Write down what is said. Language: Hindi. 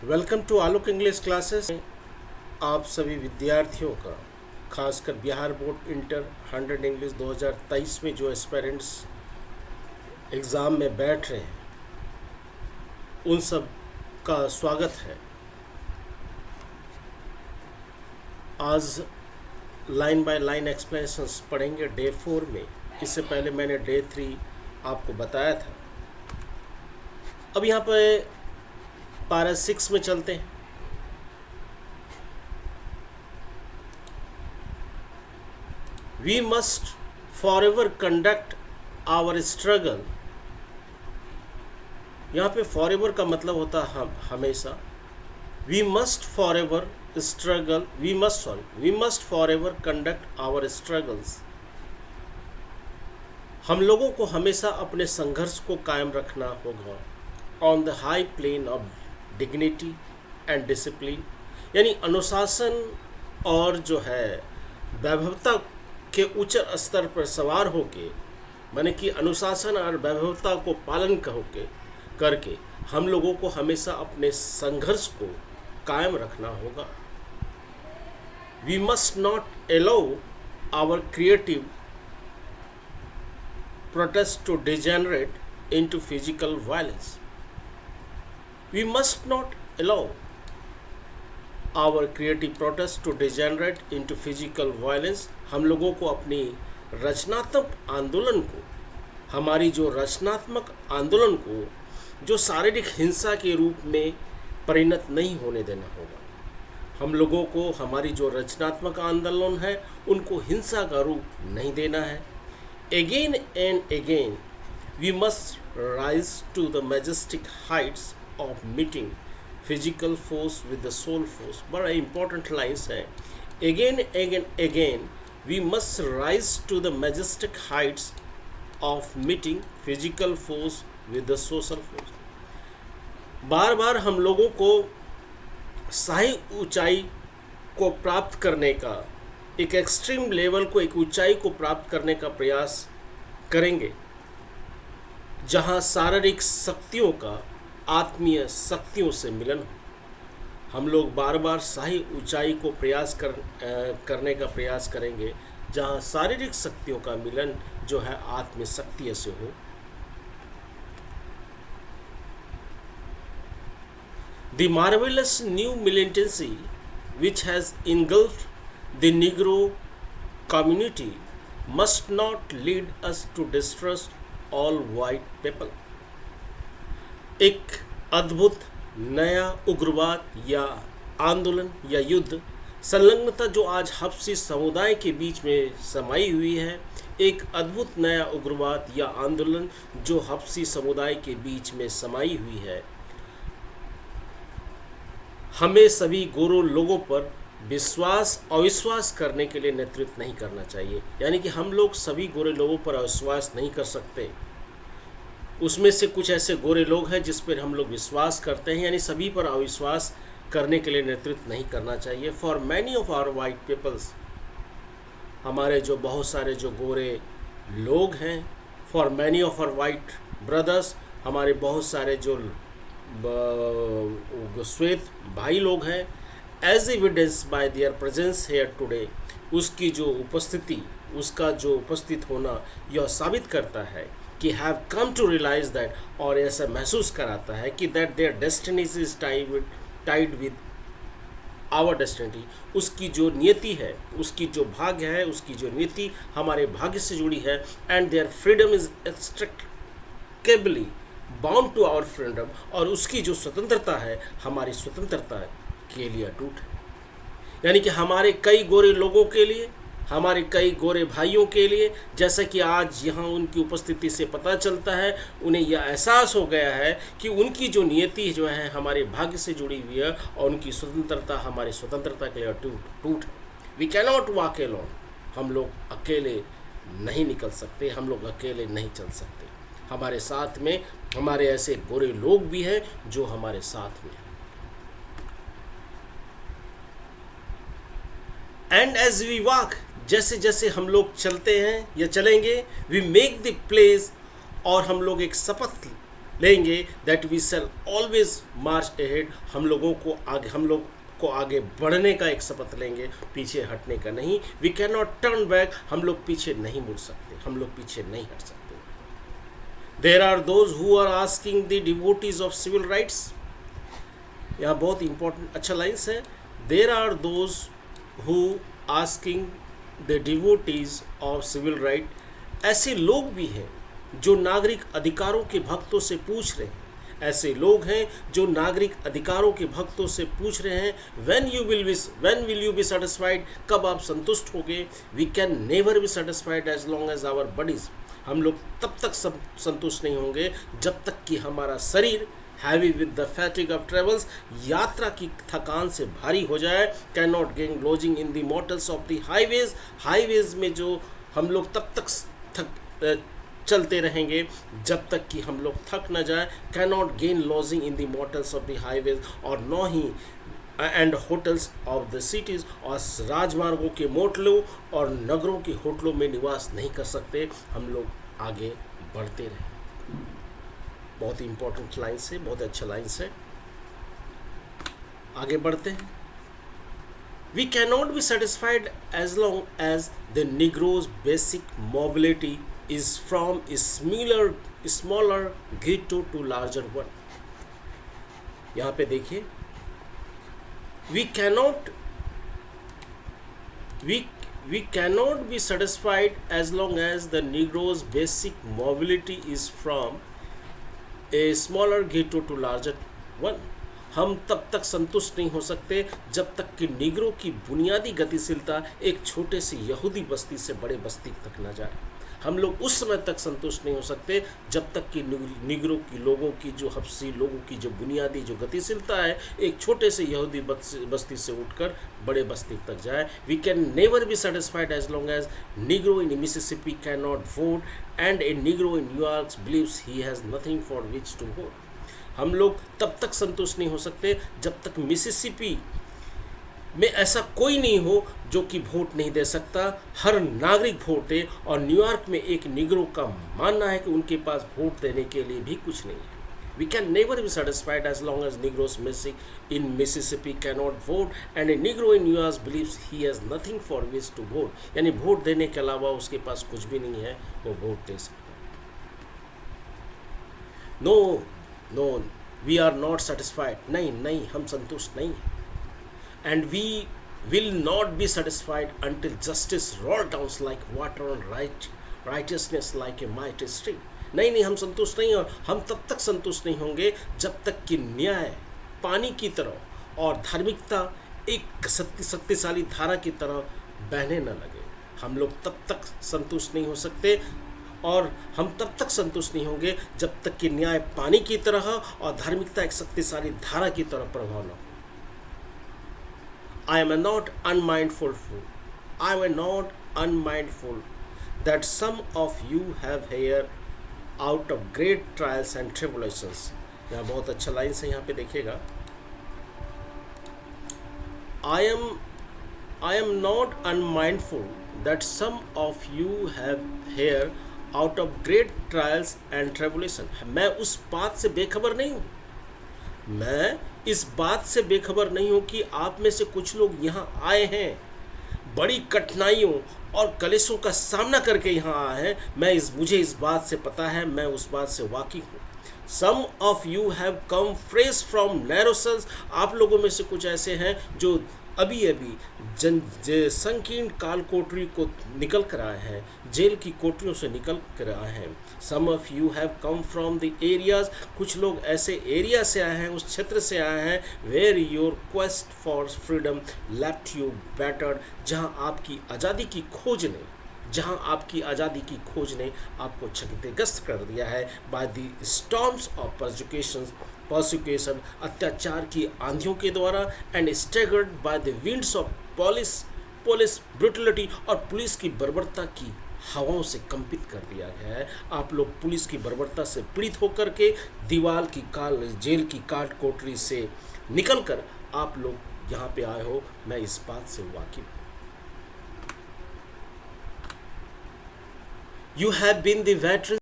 Welcome to Alok English classes. आप सभी विद्यार्थियों का, खासकर बिहार बोर्ड इंटर 100 इंग्लिश 2023 में जो एस्पिरेंट्स एग्ज़ाम में बैठ रहे हैं उन सब का स्वागत है। आज लाइन बाय लाइन एक्सप्लेनेशंस पढ़ेंगे डे 4 में। इससे पहले मैंने डे 3 आपको बताया था। अब यहाँ पे पारा 6 में चलते हैं। We must forever conduct our struggle. यहाँ पे फॉर एवर का मतलब होता है हमेशा। We must forever struggle, we must forever conduct our struggles. हम लोगों को हमेशा अपने संघर्ष को कायम रखना होगा on the high plane of dignity and discipline, यानी अनुशासन और जो है वैभवता के उच्च स्तर पर सवार होके, माने कि अनुशासन और वैभवता को पालन करके हम लोगों को हमेशा अपने संघर्ष को कायम रखना होगा। We must not allow our creative protest to degenerate into physical violence. We must not allow our creative protest to degenerate into physical violence। हम लोगों को अपनी रचनात्मक आंदोलन को, हमारी जो रचनात्मक आंदोलन को जो शारीरिक हिंसा के रूप में परिणत नहीं होने देना होगा। हम लोगों को हमारी जो रचनात्मक आंदोलन है उनको हिंसा का रूप नहीं देना है। Again and again we must rise to the majestic heights of meeting physical force with the soul force। बड़ा important lines है। Again we must rise to the majestic heights of meeting physical force with the social force। बार बार हम लोगों को सही ऊंचाई को प्राप्त करने का, एक एक्सट्रीम लेवल को, एक ऊंचाई को प्राप्त करने का प्रयास करेंगे जहां शारीरिक शक्तियों का आत्मीय शक्तियों से मिलन हो। हम लोग बार बार सही ऊंचाई को करने का प्रयास करेंगे जहां शारीरिक शक्तियों का मिलन जो है आत्मीय शक्ति से हो। The marvellous new militancy which has engulfed the Negro community must not lead us to distrust all white people। एक अद्भुत नया उग्रवाद या आंदोलन या युद्ध संलग्नता जो आज हब्सी समुदाय के बीच में समाई हुई है, एक अद्भुत नया उग्रवाद या आंदोलन जो हब्सी समुदाय के बीच में समाई हुई है, हमें सभी गोरों लोगों पर विश्वास अविश्वास करने के लिए नेतृत्व नहीं करना चाहिए। यानी कि हम लोग सभी गोरे लोगों पर अविश्वास नहीं कर सकते। उसमें से कुछ ऐसे गोरे लोग हैं जिस पर हम लोग विश्वास करते हैं, यानी सभी पर अविश्वास करने के लिए नेतृत्व नहीं करना चाहिए। For many of our white peoples, हमारे जो बहुत सारे जो गोरे लोग हैं, for many of our white brothers, हमारे बहुत सारे जो श्वेत भाई लोग हैं, as evidence by their presence here today, उसकी जो उपस्थिति, उसका जो उपस्थित होना यह साबित करता है कि have come to realise that, और ऐसा महसूस कराता है कि that their destiny is tied with our destiny. उसकी जो नियति है, उसकी जो भाग्य है, उसकी जो नीति हमारे भाग्य से जुड़ी है। And their freedom is extricably bound to our freedom, और उसकी जो स्वतंत्रता है हमारी स्वतंत्रता के लिए अटूट है। यानी कि हमारे कई गोरे लोगों के लिए, हमारे कई गोरे भाइयों के लिए, जैसा कि आज यहाँ उनकी उपस्थिति से पता चलता है, उन्हें यह एहसास हो गया है कि उनकी जो नियति जो है हमारे भाग्य से जुड़ी हुई है और उनकी स्वतंत्रता हमारी स्वतंत्रता के लिए अटूट है। वी कैनॉट वॉक अलोन, हम लोग अकेले नहीं निकल सकते, हम लोग अकेले नहीं चल सकते। हमारे साथ में हमारे ऐसे गोरे लोग भी हैं जो हमारे साथ में हैं। एंड एज वी वॉक, जैसे जैसे हम लोग चलते हैं या चलेंगे, वी मेक द प्लेस, और हम लोग एक शपथ लेंगे that we shall always march ahead, हम लोग को आगे बढ़ने का एक शपथ लेंगे, पीछे हटने का नहीं। We cannot turn back, हम लोग पीछे नहीं मुड़ सकते, हम लोग पीछे नहीं हट सकते। There are those who are asking the devotees of civil rights, यहाँ बहुत इंपॉर्टेंट अच्छा लाइन्स है। There are those who asking the devotees of civil right, ऐसे लोग भी हैं जो नागरिक अधिकारों के भक्तों से पूछ रहे हैं, ऐसे लोग हैं जो नागरिक अधिकारों के भक्तों से पूछ रहे हैं, when will you be satisfied, कब आप संतुष्ट होगे। we can never be satisfied as long as our bodies, हम लोग तब तक संतुष्ट नहीं होंगे जब तक कि हमारा शरीर heavy with the fatigue of travels, यात्रा की थकान से भारी हो जाए। Can not gain lodging in the motels of the highways, highways में जो हम लोग तब तक चलते रहेंगे जब तक कि हम लोग थक न जाए। Can not gain lodging in the motels of the highways, और न ही and hotels of the cities, और राजमार्गों के मोटलों और नगरों के होटलों में निवास नहीं कर सकते। हम लोग आगे बढ़ते रहें। बहुत ही इंपॉर्टेंट लाइन्स है, बहुत अच्छा लाइन्स है। आगे बढ़ते हैं। We cannot be satisfied as long as the Negro's basic mobility is from a smaller ghetto to larger one। यहाँ पे देखिए, we cannot be satisfied as long as the Negro's basic mobility is from a smaller ghetto to larger one। हम तब तक संतुष्ट नहीं हो सकते जब तक कि निग्रो की बुनियादी गतिशीलता एक छोटे से यहूदी बस्ती से बड़े बस्ती तक न जाए। हम लोग उस समय तक संतुष्ट नहीं हो सकते जब तक कि निग्रो की लोगों की जो हफ्सी लोगों की जो बुनियादी जो गतिशीलता है एक छोटे से यहूदी बस्ती से उठकर बड़े बस्ती तक जाए। We can never be satisfied as long as Negro in Mississippi can not vote and a Negro in New York believes he has nothing for which to vote. हम लोग तब तक संतुष्ट नहीं हो सकते जब तक मिसिसिपी में ऐसा कोई नहीं हो जो कि वोट नहीं दे सकता। हर नागरिक वोट दे, और न्यूयॉर्क में एक निग्रो का मानना है कि उनके पास वोट देने के लिए भी कुछ नहीं है। We can never be satisfied as long as Negroes in Mississippi can not vote and a Negro in New York believes he has nothing for which to vote, यानी वोट देने के अलावा उसके पास कुछ भी नहीं है, वो वोट दे सकता। No we are not satisfied, नहीं हम संतुष्ट नहीं हैं। And we will not be satisfied until justice roll down like water on righteousness like a mighty stream। नहीं हम संतुष्ट नहीं, और हम तब तक संतुष्ट नहीं होंगे जब तक कि न्याय पानी की तरह और धार्मिकता एक शक्तिशाली धारा की तरह बहने न लगे। हम लोग तब तक संतुष्ट नहीं हो सकते, और हम तब तक संतुष्ट नहीं होंगे जब तक कि न्याय पानी की तरह और धार्मिकता एक शक्तिशाली धारा की तरह प्रभाव न हो। I am not unmindful that some of you have here out of great trials and tribulations। यहाँ बहुत अच्छा लाइन से यहाँ पे देखिएगा। I am not unmindful that some of you have here out of great trials and tribulation। मैं उस बात से बेखबर नहीं हूँ, मैं इस बात से बेखबर नहीं हूँ कि आप में से कुछ लोग यहाँ आए हैं, बड़ी कठिनाइयों और कलेशों का सामना करके यहाँ आए हैं। मुझे इस बात से पता है, मैं उस बात से वाकिफ हूँ। Some of you have come fresh from narrow cells। आप लोगों में से कुछ ऐसे हैं जो अभी संकीर्ण काल कोठरी को निकल कर आए हैं, जेल की कोठरियों से निकल कर आए हैं। Some of you have come from the areas, कुछ लोग ऐसे एरिया से आए हैं, उस क्षेत्र से आए हैं, where your quest for freedom left you battered, जहाँ आपकी आज़ादी की खोज ने आपको क्षतिग्रस्त कर दिया है। by the storms of persecution, अत्याचार की आंधियों के द्वारा, and staggered by the winds of police brutality, और पुलिस की बर्बरता की हवाओं से कंपित कर दिया गया है। आप लोग पुलिस की बर्बरता से पीड़ित होकर के जेल की काट कोठरी से निकलकर आप लोग यहाँ पे आए हो, मैं इस बात से वाकिफ हूँ। You have been the veterans